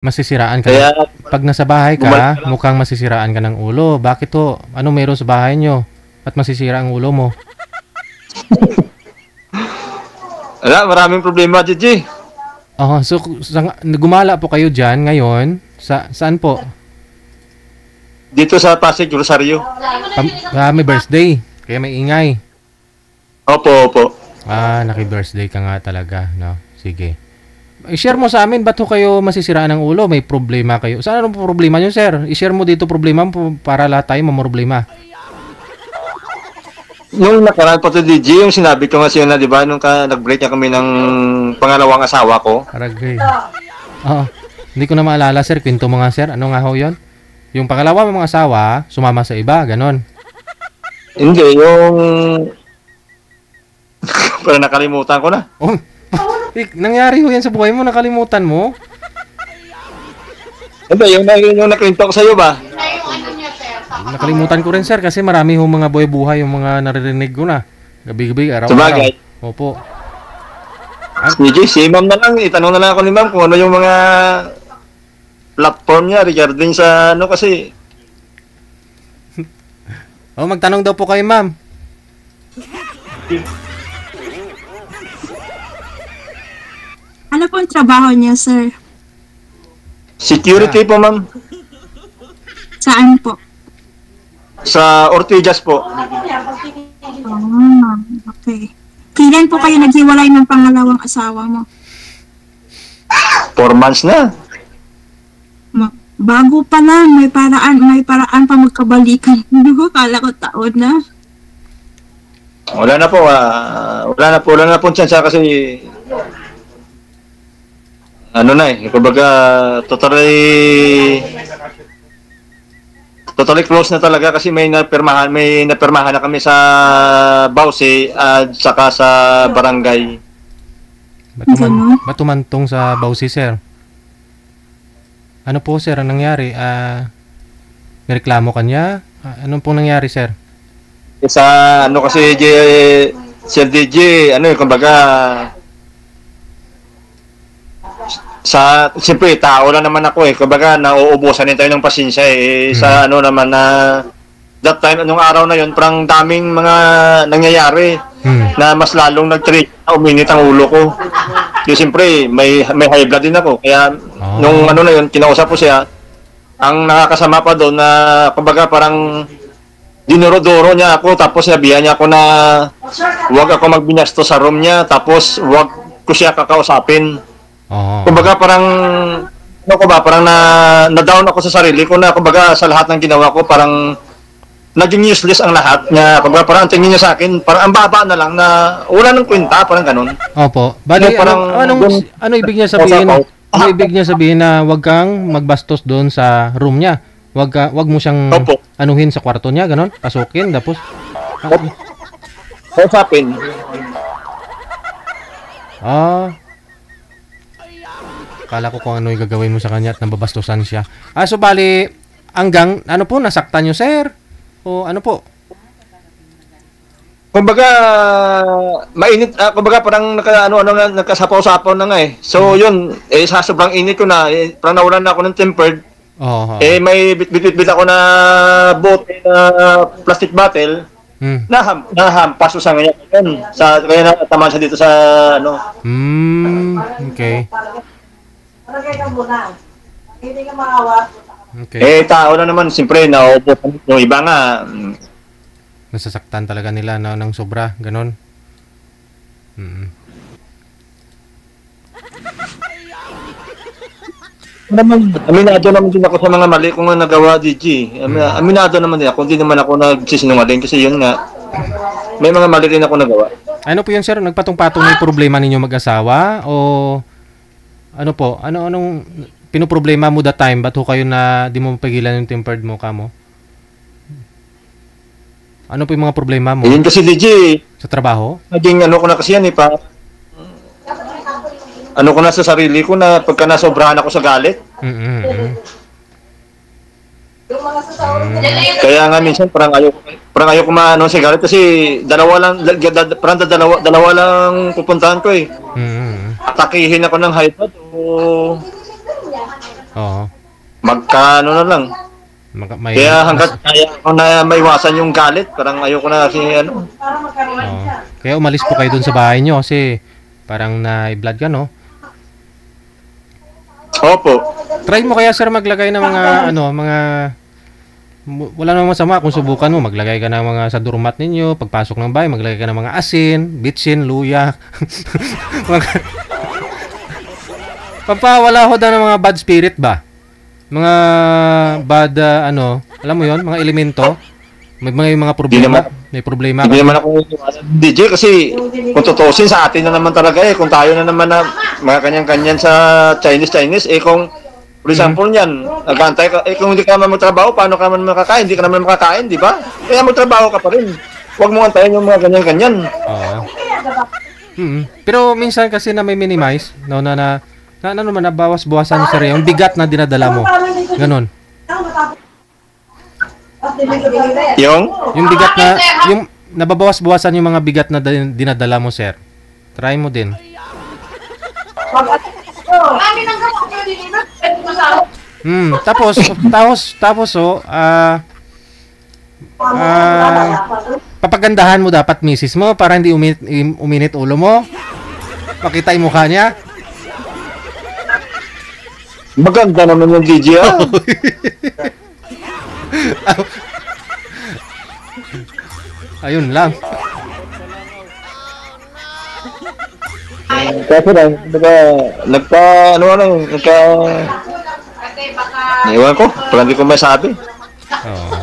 Masisiraan ka Kaya, pag nasa bahay ka, mukhang masisiraan ka ng ulo. Bakit ho? Ano meron sa bahay nyo? Ba't masisira ang ulo mo? wala, maraming problema, Gigi. Oh, so gumala po kayo diyan ngayon. Saan po? Dito sa Pasig, Rosario. May birthday. Kaya may ingay. Opo, opo. Naki-birthday ka nga talaga, no? Sige. I-share mo sa amin, ba't ho kayo masisiraan ng ulo? May problema kayo. Saan ang problema nyo, sir? I-share mo dito problema mo para lahat tayo mamroblema. Yung nakaraan po to, DJ, yung sinabi ko nga siya na, di ba, nung nag-break niya kami ng pangalawang asawa ko. Aragay. Oo. Hindi ko na maalala, sir. Kwento mo nga, sir. Ano nga ho yun? Yung pangalawa mong asawa, sumama sa iba, ganon. Hindi, yung... Pero nakalimutan ko na. Oh, nangyari ho yan sa buhay mo, nakalimutan mo? Hindi, yung nakwento ko sa'yo ba? Nakalimutan ko rin, sir, kasi marami ho mga buhay yung mga naririnig ko na. Gabi-gabi, araw-araw. Sabagay. Opo. DJ, si ma'am na lang. Itanong na lang ako ni ma'am kung ano yung mga platform niya regarding sa ano kasi. Magtanong daw po kayo, ma'am. Ano po ang trabaho niya, sir? Security po, ma'am. Saan po? Sa Ortigas po. Okay. Kailan po kayo naghiwalay ng pangalawang asawa mo? 4 months na. Bago pa lang, may paraan pa magkabalikan. Hindi ko, kala ko taon na. Wala na po chance kasi ano na kumbaga totally close na talaga kasi may napirmahan na kami sa Bausi at saka sa barangay. Ba't tumantong sa Bausi, sir? Ano po, sir, ang nangyari? May reklamo ka niya? Ano pong nangyari, sir? Sa ano kasi Sir DJ, kumbaga siyempre tao lang naman ako kumbaga nauubusan din tayo ng pasensya sa ano naman na that time anong araw na yon parang daming mga nangyayari na mas lalong uminit ang ulo ko. Kasi siyempre may high blood din ako kaya nung ano na yon kinausap ko siya, ang nakakasama pa doon na kumbaga parang dinuro-duro niya ako tapos sabihan niya ako na huwag ako magbinasto sa room niya tapos huwag ko siya kakausapin. Kumbaga parang parang na-down ako sa sarili ko na kumbaga sa lahat ng ginawa ko parang naging useless ang lahat niya. Kumbaga parang tingin niya sa akin parang ang baba na lang na wala nang kwenta parang ganun. Opo. Bali ano ibig niya sabihin? Ano ibig niya sabihin na huwag kang magbastos doon sa room niya? Wag mo siyang anuhin sa kwarto niya, ganon? Pasukin tapos kausapin. Kala ko kung ano yung gagawin mo sa kanya at nababastusan siya. So bali, hanggang, ano po, nasaktan nyo, sir? O ano po? Kumbaga, mainit, kumbaga parang nagkasapaw-sapaw na nga So yun, sa sobrang init ko na, parang nawalan na ako ng tempered. May bit-bit ako na bote na plastic bottle. Nahampas ko sa ngayon. Kaya natamaan siya dito sa ano. Okay. Okay. Tao na naman, siyempre, nauupo yung iba nga. Nasasaktan talaga nila ng sobra, ganon. Aminado naman din ako sa mga mali kong nagawa, DJ. Aminado naman din ako, hindi naman ako nagsisinungaling kasi yun nga. May mga mali rin ako nagawa. Ano po yun, sir? Nagpatong-patong na yung problema ninyo mag-asawa? O ano po? Anong pinoproblema mo that time? Ba't ho kayo na di mo mapigilan yung tempered mo, kamo? Ano po yung mga problema mo? Yun kasi, DJ. Sa trabaho? Naging ko na kasi yan ano ko na sa sarili ko na pagka nasobrahan ako sa galit. Kaya nga minsan parang ayaw ko sa galit kasi dalawa lang pupuntahan ko Atakihin ako ng high blood o Oo. Magkano na lang. May, Kaya hanggat kaya ko na maiwasan yung galit, parang ayoko na kasi ano. oo. Kaya umalis po kayo dun sa bahay nyo kasi parang na-blood ka, no? Opo. Try mo kaya, sir, maglagay ng mga, wala namang masama kung subukan mo. Maglagay ka ng mga sa doormat ninyo, pagpasok ng bahay, maglagay ka ng mga asin, bitsin, luya. Pampawala ho daw ng mga bad spirit ba? Mga bad, alam mo yon, mga elemento. May mga problema. May problema Hindi ka. naman ako DJ kasi kung tutusin sa atin na naman talaga kung tayo na naman na mga kanyan-kanyan sa Chinese kung for example niyan, nagantay ka kung hindi ka naman magtrabaho, paano ka naman makakain? Hindi ka naman makakain, di ba? Kaya magtrabaho ka pa rin. Huwag mo antayin yung mga kanyan-kanyan. Oo. Pero minsan kasi na may minimize, no, na naman nabawas-bawasan sir yung bigat na dinadala mo. Ganon. Yung bigat na yung nababawas-bawasan yung mga bigat na dinadala mo, sir. Try mo din. Tapos papagandahan mo dapat misis mo para hindi uminit ulo mo. Makita yung mukha niya. Maganda naman yung DJ Ayun lang. Kasi lang, Iwan ko, parang hindi ko masabi. Oo.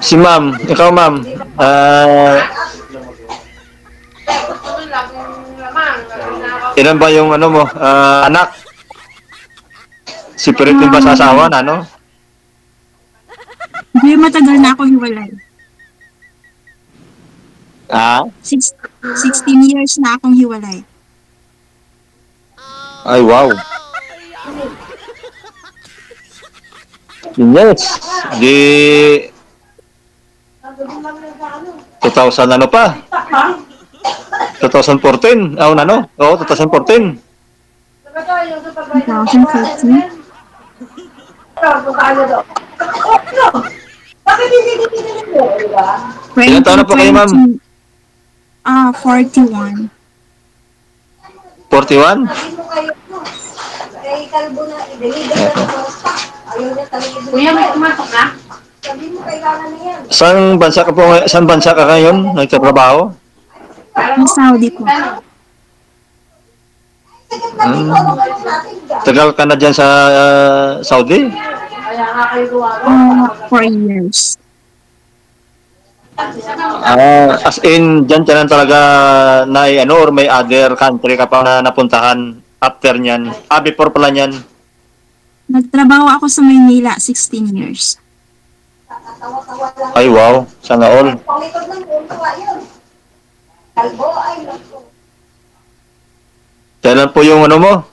Si ma'am, ikaw ma'am, ilan ba yung anak? Separate din ba sa asawa na, no? Hindi, matagal na akong hiwalay. Ah? 16 years na akong hiwalay. Ay, wow. Yes. Di 2000 ano pa? 2014. Oo, 2014. 2014. Ilan taon na po kayo, ma'am? 41. 41? Kuya, may tumatok na? Saan bansa ka ngayon? Nagtatrabaho? Sa Saudi po. Tagal ka na dyan sa Saudi? 4 years. As in, dyan ka lang talaga or may other country ka pa na napuntahan after nyan? Before pala nyan? Nagtrabaho ako sa Maynila 16 years. Ay, wow. Sana all. Kailan po yung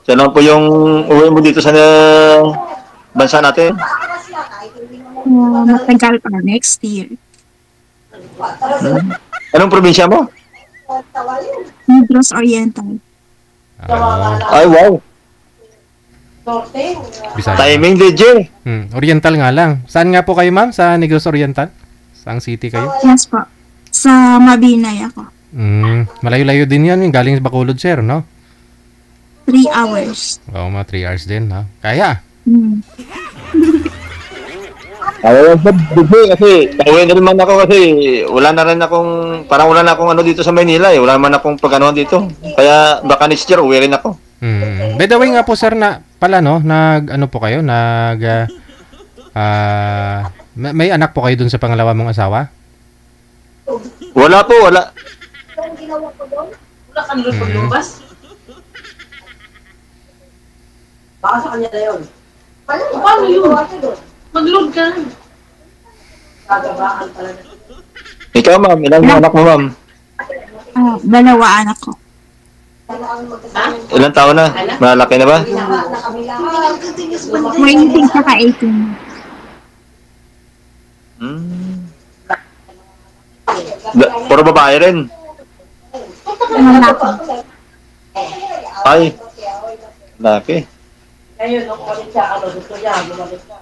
Kailan po yung uwi mo dito sa bansa natin? Matagal pa, next year. Anong probinsya mo? Negros Oriental. Ay, wow. Bisaya. Timing, DJ. Oriental nga lang. Saan nga po kayo, ma'am? Sa Negros Oriental? Saang city kayo? Yes po. Sa Mabinay ako. Malayo-layo din yan. Galing sa Bacolod, sir, no? 3 hours. Oo, mga 3 hours din, ha? Kaya. Kasi pauwi na naman ako kasi wala na rin akong wala na akong dito sa Maynila wala naman akong pag-ano dito. Kaya baka next year uwi rin ako. By the way nga po, sir, na pala, no? Po kayo? May anak po kayo dun sa pangalawa mong asawa? Wala po, wala. Wala kang lubas. Baka sa kanya na yun. Paano yun? Mag-load ka. Gagabaan talaga. Ikaw, ma'am, ilang anak mo, ma'am? 2 anak ko. Ilang taon na? Malaki na ba? 20 saka 18. Puro babae rin. Lalaki. Ay, laki. Ngayon, nung umalit siya, gusto niya, bumalik ka.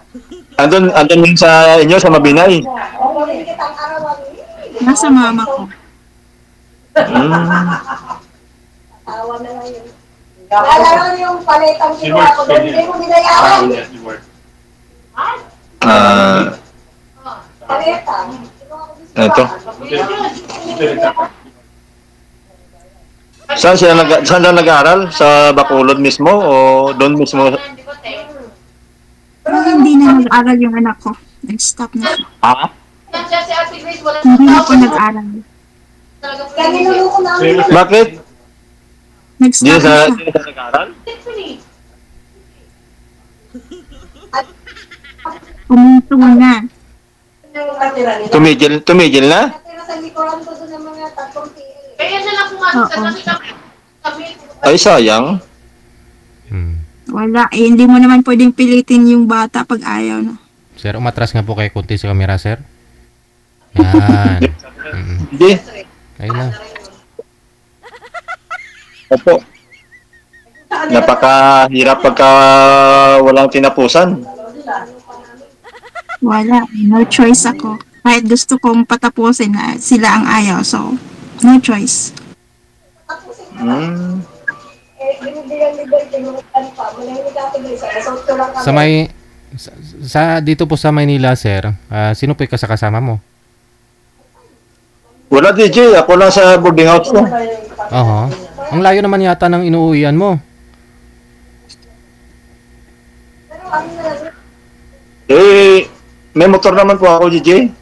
Andun yun sa inyo, sa Mabinay. Nasa mama ko. Tawa na lang yun. Naalala ko yung palitang kinuha ko doon, hindi mo binayaran. Paleta. Ito. Saan sila nag-aaral? Sa Bacolod mismo o doon mismo? Pero hindi na nag-aral yung anak ko. Nag-stop na siya. Ah? Hindi na po nag-aral. Kaya niluluko namin. Bakit? Hindi Nag-stop sa, na siya. hindi sa nag-aaral? Pumunto na. Tumigil na? Natira sa likuran ko doon ng mga 3 TL. Kaya siya lang pumasok sa kami. Ay, sayang. Wala. Eh, hindi mo naman pwedeng pilitin yung bata pag ayaw na. Sir, umatras nga po kayo kunti sa camera, sir. Yan. Hindi. Ayun na. Opo. Napakahirap pagka walang tinapusan. Wala. No choice ako. Kahit gusto kong patapusin na sila ang ayaw. So, no choice. Binibigyan ni Bel, tinurutan pa. Manahimik ako doon sa resort ko lang kami. Sa may dito po sa Maynila, sir, sino po yung kasama mo? Wala, DJ. Ako lang sa boarding house ko. Oho. Ang layo naman yata ng inuuwian mo. May motor naman po ako, DJ.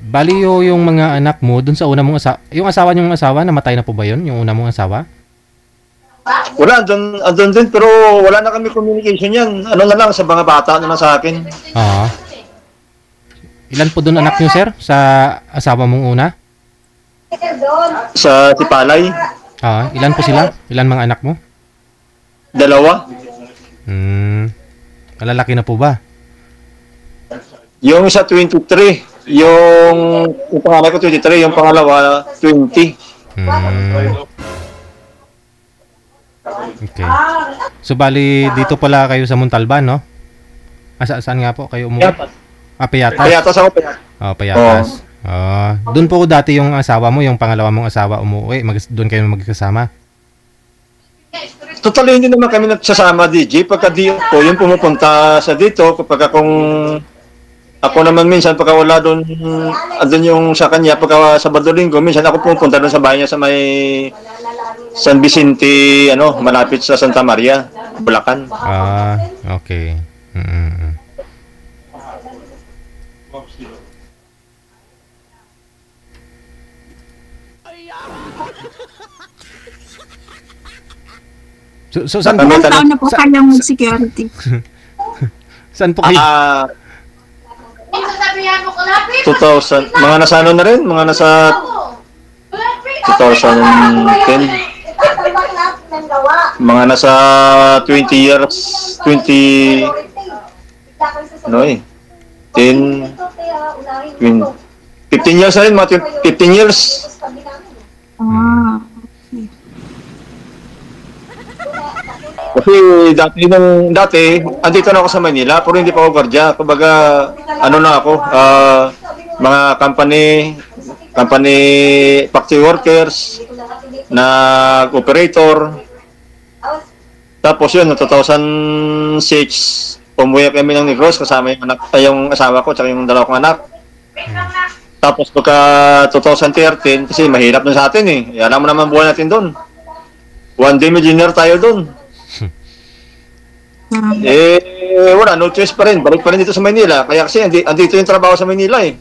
Bali yung mga anak mo dun sa una mong yung asawa niyong asawa, namatay na po ba yun? Yung una mong asawa? Wala, andun din, pero wala na kami communication yan. Ano na lang, sa mga bata naman sa akin. Oo. Ilan po dun anak niyo, sir? Sa asawa mong una? Sa Tipalay, Ilan po sila? Ilan mga anak mo? 2. Malalaki na po ba? Yung isa 23. Yung pangalan ko 23, yung pangalawa 20. Okay. So bali dito pala kayo sa Montalban, no? Saan nga po kayo umuwi? Payatas. Payatas ako, Payatas. Payatas. Doon po dati yung asawa mo, yung pangalawa mong asawa umuwi, doon kayo magkasama. Totally hindi naman kami nagsasama, DJ. Pagka di ko, yung pumupunta sa dito, kapag ako naman minsan pagka wala doon, andun yung sa kanya, pagka Sabado Linggo, minsan ako pupunta doon sa bahay niya sa may San Vicente, malapit sa Santa Maria, Bulacan. Okay. So saan Ilang taon na po kayong security? Saan po kayo? Sasabihan mo ko lapit. 2000, mga nasa ano na rin, mga nasa 2010. Mga nasa 20 years, 10, 15 years na rin, mga 15 years. Kasi dati, andito na ako sa Manila, pero hindi pa ako gwardiya. Kumbaga, na ako, mga company factory workers, nag-operator. Tapos yun, no 2006, umuwi kami ng Negros kasama yung asawa ko, tsaka yung 2 kong anak. Tapos pagka 2013, kasi mahirap na sa atin eh. Alam mo naman buhay natin doon. One day millionaire tayo doon. Wala, no choice pa rin. Balik pa rin dito sa Manila. Kaya kasi andito yung trabaho sa Manila eh.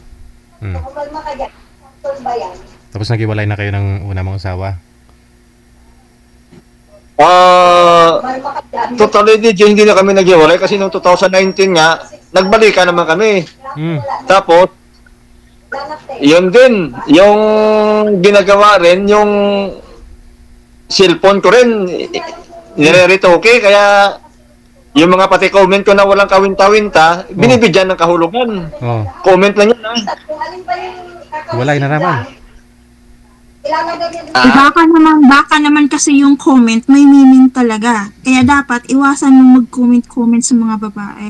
Tapos naghiwalay na kayo ng una mong asawa? Totally hindi na kami naghiwalay kasi noong 2019 nga, nagbalikan naman kami. Tapos, yun din, yung ginagawa rin, yung cellphone ko rin, nire-retoke, kaya yung mga pati comment ko na walang kawinta-winta, binibigyan ng kahulugan. Comment lang yun, Walay na naman. Baka naman kasi yung comment may meaning talaga. Kaya dapat iwasan mong mag-comment sa mga babae.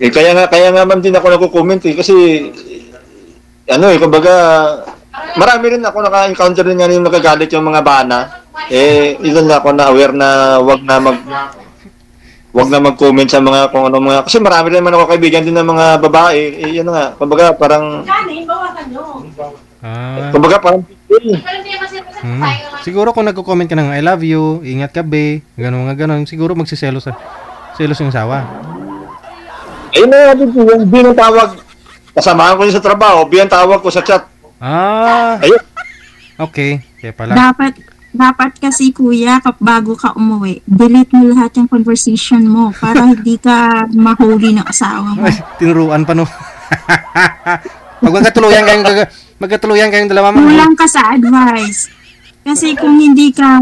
Kaya nga ma'am din ako nagko-comment kasi kumbaga marami rin ako naka-encounter din nga yung nagagalit yung mga bana. Ilan na ako na aware na wag na mag-comment sa mga kung ano mga kasi marami rin naman ako kaibigan din ng mga babae. Yun nga, kumbaga parang kumbaga parang Siguro kung nagko-comment ka ng I love you, ingat ka be, ganun, siguro magsiselos yung asawa. Ayun na yung binang tawag. Kasamahan ko yun sa trabaho, binang tawag ko sa chat. Ayun. Okay, kaya pala. Dapat kasi kuya, bago ka umuwi, delete mo lahat yung conversation mo para hindi ka mahuli ng asawa mo. Tinuruan pa no. Pag magkatuluyan kayong dalawa mo. Kulang ka sa advice. Kasi kung hindi ka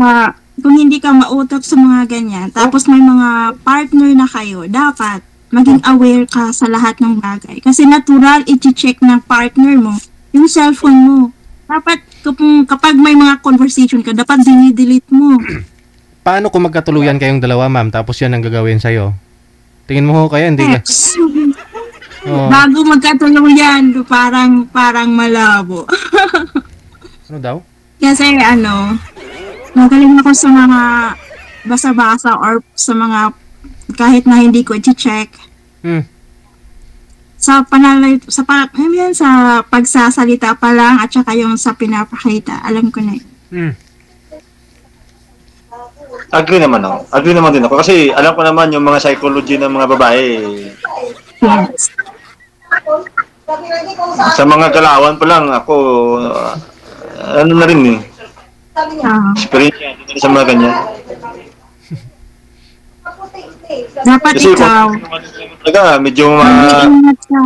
mautok sa mga ganyan, tapos may mga partner na kayo, dapat maging aware ka sa lahat ng bagay. Kasi natural, i-check ng partner mo yung cellphone mo. Dapat kapag may mga conversation ka, dapat dinidelete mo. Paano kung magkatuluyan kayong dalawa, ma'am, tapos yan ang gagawin sa'yo? Tingin mo ho kaya, hindi ka? Bago magkatuluyan, parang malabo. Ano daw? Kasi magaling ako sa mga basa-basa or sa mga kahit na hindi ko i-check. Sa pagsasalita pa lang at saka yung sa pinapakita, alam ko na yun. Agree naman din ako kasi alam ko naman yung mga psychology ng mga babae. Yes. Sa mga galawan pa lang ako na rin experience sa mga ganyan. Dapat kasi ikaw talaga medyo ingat ka.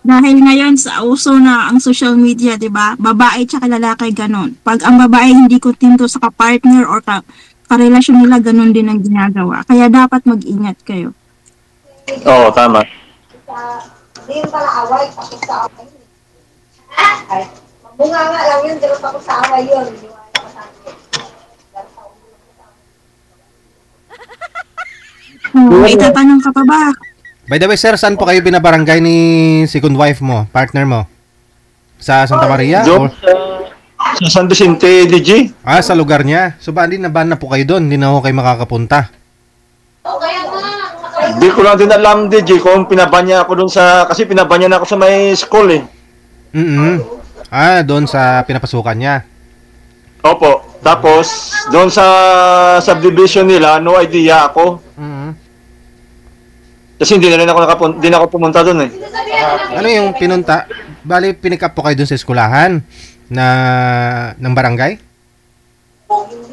Dahil ngayon sa uso na ang social media, 'di ba? Babae tsaka lalaki ganon. Pag ang babae hindi kontento sa ka-partner or karelasyon nila, ganon din ang ginagawa. Kaya dapat mag-ingat kayo. Oo, tama. Hindi yung pala away, tapos sa away. Ay, bunga nga lang yun, pero tapos sa away yun. May tatanong ka pa ba? By the way, sir, saan po kayo binabarangay ni second wife mo, partner mo? Sa Santa Maria? Doon sa San Vicente, DG. Sa lugar niya. So, ba na po kayo doon? Hindi na ako kayo makakapunta. Hindi ko lang din alam, DG, kung pinabanya ako doon kasi pinabanya na ako sa may school eh. Doon sa pinapasukan niya. Opo. Tapos, doon sa subdivision nila, no idea ako. Kasi hindi na ako pumunta doon eh. Ano yung pinunta? Bali, pinick up po kayo doon sa eskulahan ng barangay?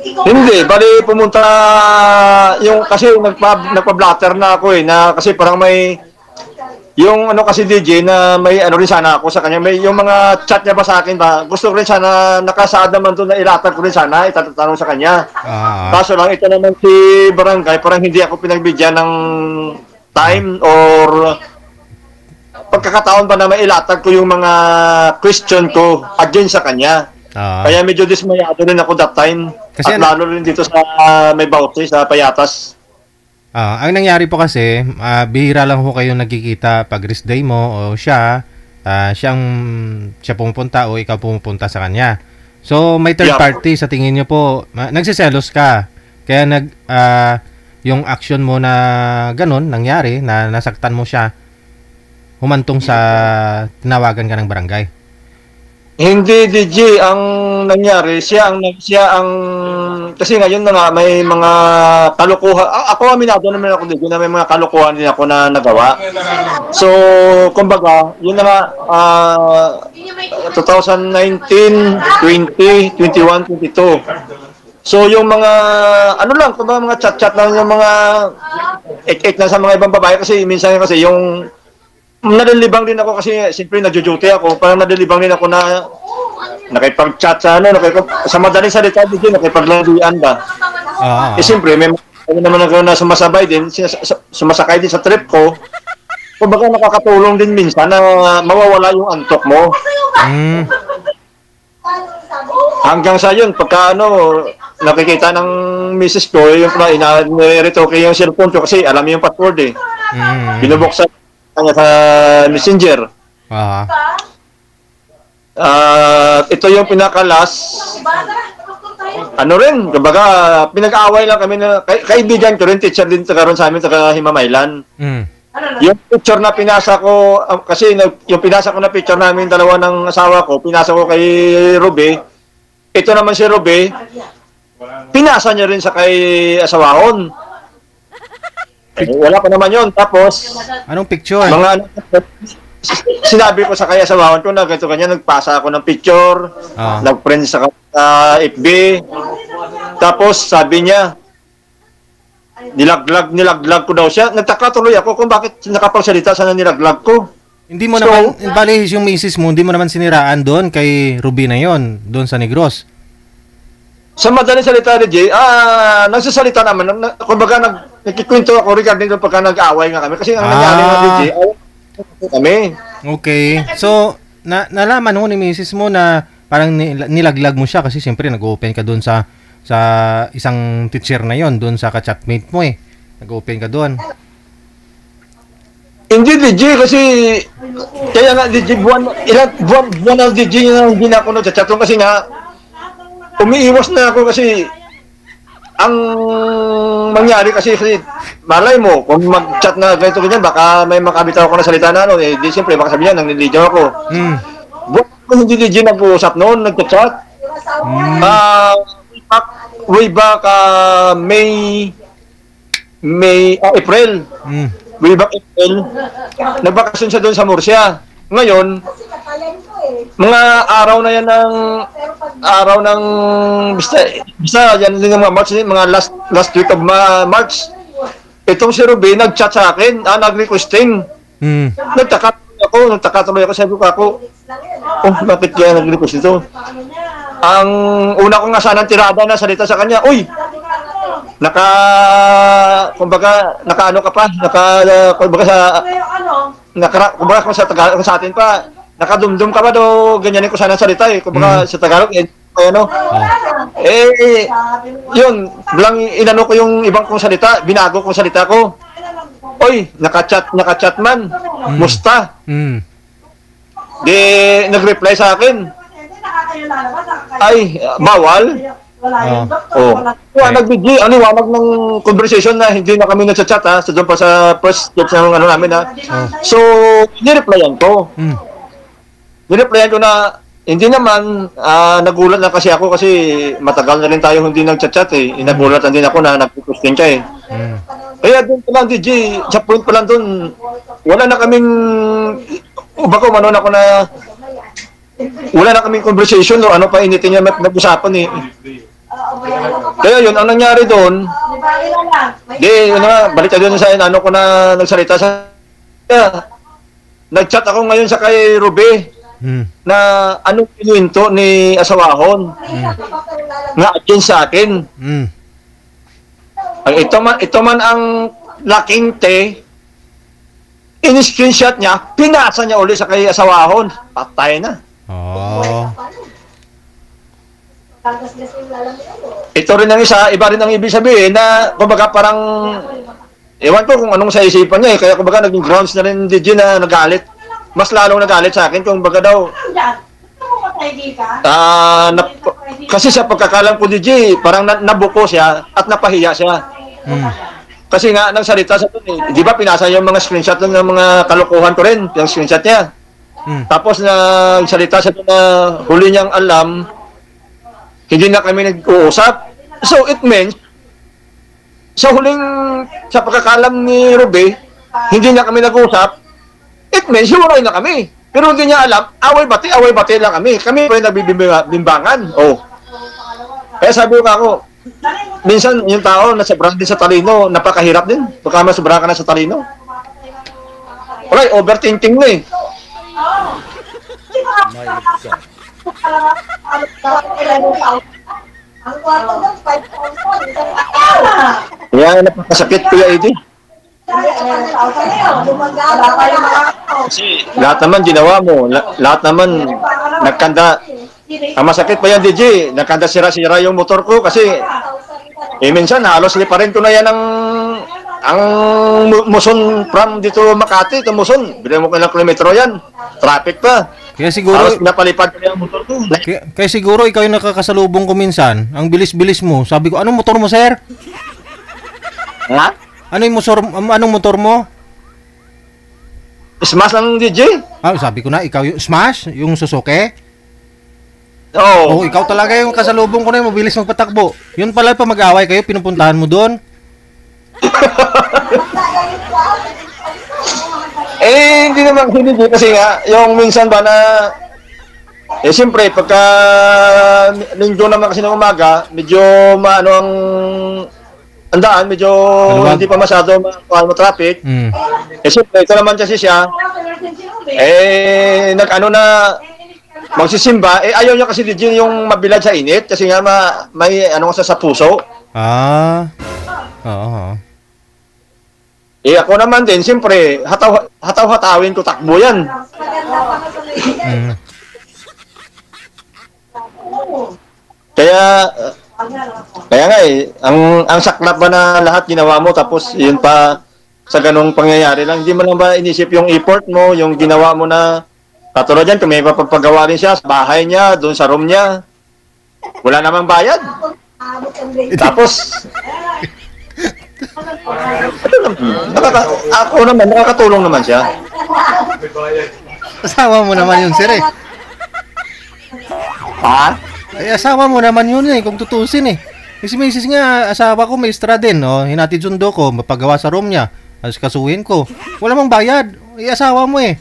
Hindi, bali pumunta kasi nagpa-blatter na ako eh, kasi parang may yung kasi DJ na may rin sana ako sa kanya, may yung mga chat niya ba sa akin ba, gusto ko rin sana nakasaad naman doon na ilatag ko rin sana, itatanong sa kanya. Kaso lang ito naman si barangay, parang hindi ako pinagbigyan ng time or pagkakataon ba na mailatag ko yung mga question ko again sa kanya. Kaya medyo dismayado rin ako that time. Kasi at lalo rin dito sa may Baute, sa Payatas. Ang nangyari po kasi, bihira lang ho kayo nagkikita pag rest day mo o siya pumupunta o ikaw pumupunta sa kanya. So, may third party sa tingin nyo po, nagsiselos ka. Kaya yung action mo na ganun, nangyari, na nasaktan mo siya, humantong sa tinawagan ka ng barangay. Hindi, DJ, ang nangyari, siya ang kasi ngayon na nga may mga kalukuhan. Ako aminado naman ako dito na may mga kalukuhan din ako na nagawa. So, kumbaga, yun na nga 2019, 20, 21, 22. So, yung mga kumbaga mga chat-chat lang yung mga ek-ek na sa mga ibang babae kasi minsan kasi yung nadilibang din ako kasi siyempre nagjo-duty ako, parang nadilibang din ako na nakipag-chat sa sa madaling salita din nakipaglandian ba. Siyempre may Ako naman ako na sumasabay din, sumasakay din sa trip ko. Kumbaga nakakatulong din minsan na mawawala yung antok mo. Hanggang sa yun, pagka nakikita ng misis ko, yung ina-retoke yung cellphone ko kasi alam yung password eh. Binubuksan kanya sa messenger. Ito yung pinakalas. Kumbaga, pinag-aaway lang kami na, kaibigan ko rin, teacher din karon sa amin, taga Himamaylan. Yung picture na pinasa ko, kasi yung pinasa ko na picture namin, dalawa ng asawa ko, pinasa ko kay Ruby. Ito naman si Ruby, pinasa niya rin sa kay asawahon. Wala pa naman yun. Tapos, anong picture? Sinabi ko sa kay asawahon ko na ganito kanya, nagpasa ako ng picture, nag-print sa FB. Tapos sabi niya, nilaglag ko daw siya. Nagtaka tuloy ako kung bakit nakapagsalita sana nilaglag ko. Hindi mo naman, bali yung misis mo, hindi mo naman siniraan doon kay Ruby na yon, doon sa Negros. Sa madaling salita ni Jay, nagsasalita naman, kumbaga nagkikwento ako regarding doon pagka nag-away nga kami. Kasi ang nangyari nga ni Jay, kami. Okay. So, nalaman mo ni misis mo na parang nilaglag mo siya kasi siyempre nag-open ka doon sa isang teacher na yon, doon sa ka-chatmate mo eh. Nag-open ka doon. Hindi DJ kasi kaya nga DJ buwan ng DJ na hindi na ako nagchat kasi nga umiiwas na ako kasi ang mangyari kasi malay mo kung mag-chat na ganito ganyan baka may makabitaw ako na salita na di siyempre baka sabihin niya nangliligaw ako. Buwan hindi DJ nag-uusap noon, nagchat. Way back April. Way back April, nagbakasyon siya doon sa Murcia. Ngayon, mga araw na yan ng basta yan din yung mga March, mga last week of March. Itong si Ruby nag-chat sa akin, nag-requesting. Nagtaka tuloy ako, sabi ko ako, bakit kaya nag-request ito? Ang una ko nga sanang tirada na salita sa kanya, kumbaga sa Tagalog sa atin pa, nakadumdum ka ba do ganyan ko sana salita kumbaga sa Tagalog yun, bilang inano ko yung ibang kong salita, binago kong salita ko. Naka-chat man. Musta? Di nag-reply sa akin. Bawal. Nagbigay, liwanag ng conversation na hindi na kami nagchat sa doon pa sa first chat ng namin So, nireplyan ko. Nireplyan ko na hindi naman nagulat na kasi ako kasi matagal na rin tayo hindi nagchat Nagulat din ako na nagpo-posting siya Kaya doon pa lang DJ, sa point pa lang doon, wala na kaming wala na kaming conversation ano pa initin niya nag-usapan Kaya yun, ang nangyari doon, balik tayo doon sa ko na nagsalita sa nag-chat ako ngayon sa kay Ruby na anong pinuwento ni asawahon nga akin sa akin. Ito man ang laking in-screenshot niya, pinasa niya ulit sa kay asawahon. Patay na. Ito rin ang iba rin ang ibig sabihin na kumbaga parang ewan ko kung anong sa isipan niya kaya kumbaga naging grounds na rin DJ na nagalit. Mas lalong nagalit sa akin kung baga daw kasi sa pagkakalam ko DJ parang nabuko siya at napahiya siya. Kasi nga nang salita sa doon di ba pinasa yung mga screenshot ng mga kalokohan ko rin, yung screenshot niya. Tapos nagsalita sa doon na huli niyang alam hindi na kami nag-uusap. So it means sa pagkakalam ni Ruby, hindi na kami nag-uusap. It means hiwalay na kami. Pero hindi niya alam, away-bati lang kami. Kami pa yung nagbibimbangan. Kaya sabi ko ako, minsan yung tao na sobrang din sa talino, napakahirap din. Baka masobrang ka na sa talino. Wala, overthinking na My God. Ang kwarto doon, 5,000. Kaya napakasakit, Kuya Eddie. Kasi lahat naman ginawa mo, lahat naman nagkanda. Ang masakit pa yan, DJ, nagkanda sira-sira yung motor ko kasi minsan halos liparin ko na yan ang Muson from dito Makati to Muson. Bila mo kailang kilometro yan. Traffic pa. Kaya siguro halos napalipad ko yung motor ko. Kaya siguro ikaw yung nakakasalubong ko minsan. Ang bilis-bilis mo. Sabi ko, anong motor mo, sir? Ha? Anong motor mo? Smash lang DJ. Sabi ko na, ikaw yung Smash, yung Suzuki. Oo. Ikaw talaga yung kasalubong ko na yung mabilis magpatakbo. Yun pala pa mag-away kayo, pinupuntahan mo doon. Hindi naman hindi kasi nga, yung minsan ba na siyempre pagka linggo naman kasi ng umaga, medyo maano ang daan, medyo Maluwag. hindi pa masyado traffic. Siyempre, ito naman kasi siya, nag-ano na, magsisimba, ayaw niya kasi din yung mabilad sa init, kasi nga may ano sa puso. Oo. Ako naman din, siyempre, hataw-hatawin ko, takbo yan. Kaya nga ang saklap ba na lahat ginawa mo tapos yun pa sa ganung pangyayari lang, hindi mo lang ba inisip yung effort mo, yung ginawa mo na katulad yan, kung may papagawa rin siya sa bahay niya, doon sa room niya, wala namang bayad. Tapos ako naman, nakakatulong naman siya. Asawa mo naman yun, sir eh. Ha? Ay, asawa mo naman yun eh, kung tutusin eh. Kasi misis nga, asawa ko may extra din, no? Hinatid sundo ko, mapagawa sa room niya. Tapos kasuhin ko. Wala mang bayad. Ay, asawa mo eh.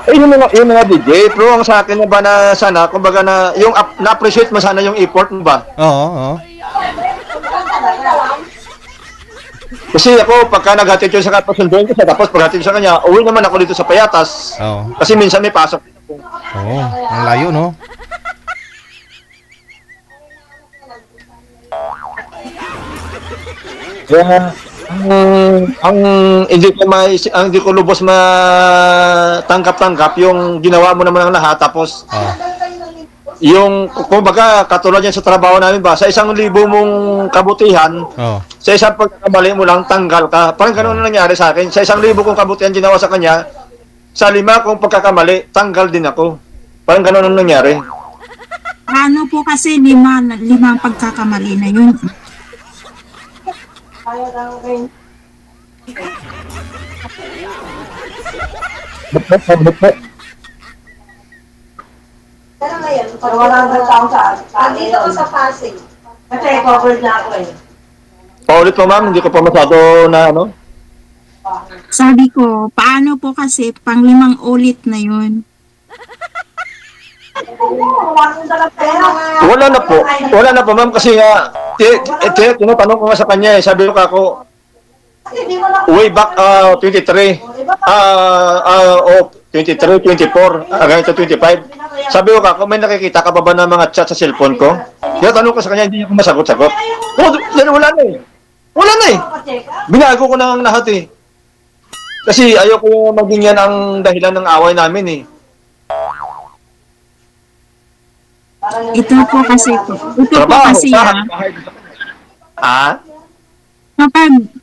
Yun nga DJ, pero ang sa akin na ba na sana, kumbaga na, yung na-appreciate mo sana yung effort mo ba? Oo. Kasi ako, pagka naghatid ko sa kapasunduin ko siya, tapos paghatid ko sa kanya, uwi naman ako dito sa Payatas. Oo. Kasi minsan may pasok. Oo, ang layo, no? Kaya, hindi ko lubos matanggap-tanggap yung ginawa mo naman ng lahat, tapos yung, kumbaga, katulad yan sa trabaho namin ba, sa 1,000 mong kabutihan, sa isang pagkakamali mo lang, tanggal ka. Parang gano'n na nangyari sa akin. Sa 1,000 kong kabutihan ginawa sa kanya, sa 5 kong pagkakamali, tanggal din ako. Parang gano'n na nangyari. Ano po kasi limang pagkakamali na yun. Pero ngayon, pag 100 taong saan? Dito ko sa Pasig. Kasi covered na ako eh. Paulit po ma'am, hindi ko pa masyado na ano. Sabi ko, paano po kasi pang 5 ulit na yun? Wala na po ma'am kasi nga, tinatanong ko nga sa kanya sabi ko ako, way back 23, 24, hanggang ito 25. Sabi ko ako, may nakikita ka pa ba ng mga chat sa cellphone ko? Tinatanong ko sa kanya, hindi niya ko masagot-sagot. Wala na eh. Binago ko na ang lahat eh. Kasi ayoko maging yan ang dahilan ng away namin eh. Ito po kasi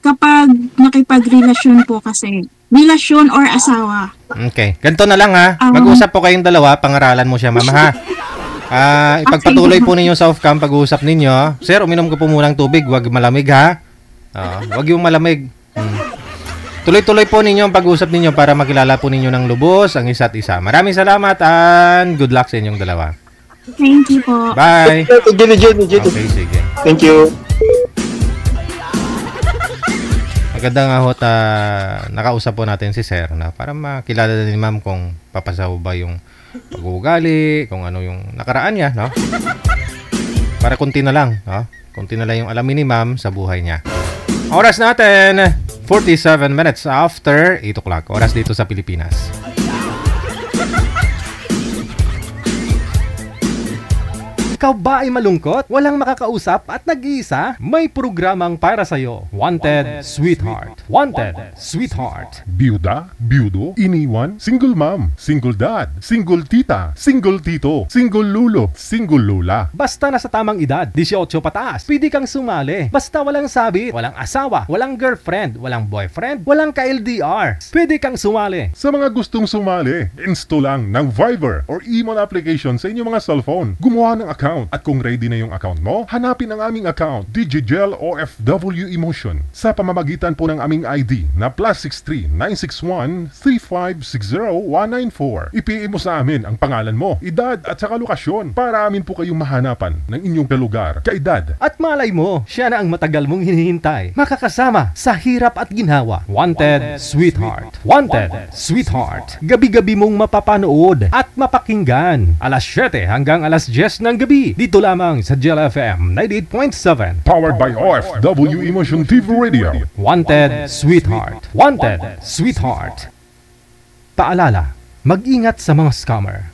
kapag nakipagrelasyon po kasi, relasyon or asawa. Okay, ganito na lang ha. Mag-usap po kayong dalawa, pangaralan mo siya, mama ha. Ipagpatuloy po ninyo sa off-cam pag-uusap ninyo. Sir, uminom ko po muna ng tubig, wag malamig ha. Wag yung malamig. Tuloy-tuloy po ninyo ang pag-uusap ninyo para makilala po ninyo ng lubos ang isa't isa. Maraming salamat and good luck sa inyong dalawa. Thank you po. Bye. Okay, sige. Thank you. Maganda nga ho nakausap po natin si Sir na para makilala din ni Ma'am kung papasaw ba yung pag-uugali, kung ano yung nakaraan niya, no? Para konti na lang, no? Konti na lang yung alamin ni Ma'am sa buhay niya. Oras natin, 47 minutes after 8 o'clock. Oras dito sa Pilipinas. Ikaw ba ay malungkot? Walang makakausap at nag-iisa? May programang para sa'yo. Wanted Sweetheart. Wanted Sweetheart. Byuda, byudo, iniwan, single mom, single dad, single tita, single tito, single lulo, single lula. Basta nasa tamang edad, 18 pataas, pwede kang sumali. Basta walang sabit, walang asawa, walang girlfriend, walang boyfriend, walang ka-LDR. Pwede kang sumali. Sa mga gustong sumali, install lang ng Viber or email application sa inyong mga cellphone. Gumawa ng account at kung ready na yung account mo, hanapin ang aming account, Digigel OFW Emotion, sa pamamagitan po ng aming ID na +63 961 3560194. I-PM mo sa amin ang pangalan mo, edad at saka lokasyon para amin po kayong mahanapan ng inyong kalugar, kaedad. At malay mo, siya na ang matagal mong hinihintay. Makakasama sa hirap at ginhawa. Wanted Sweetheart. Wanted Sweetheart. Gabi-gabi mong mapapanood at mapakinggan. Alas 7 hanggang alas 10 ng gabi. Dito lamang sa Gel FM 98.7. Powered by OFW Emotion TV Radio. Wanted Sweetheart. Wanted Sweetheart. Paalala, mag-ingat sa mga scammer.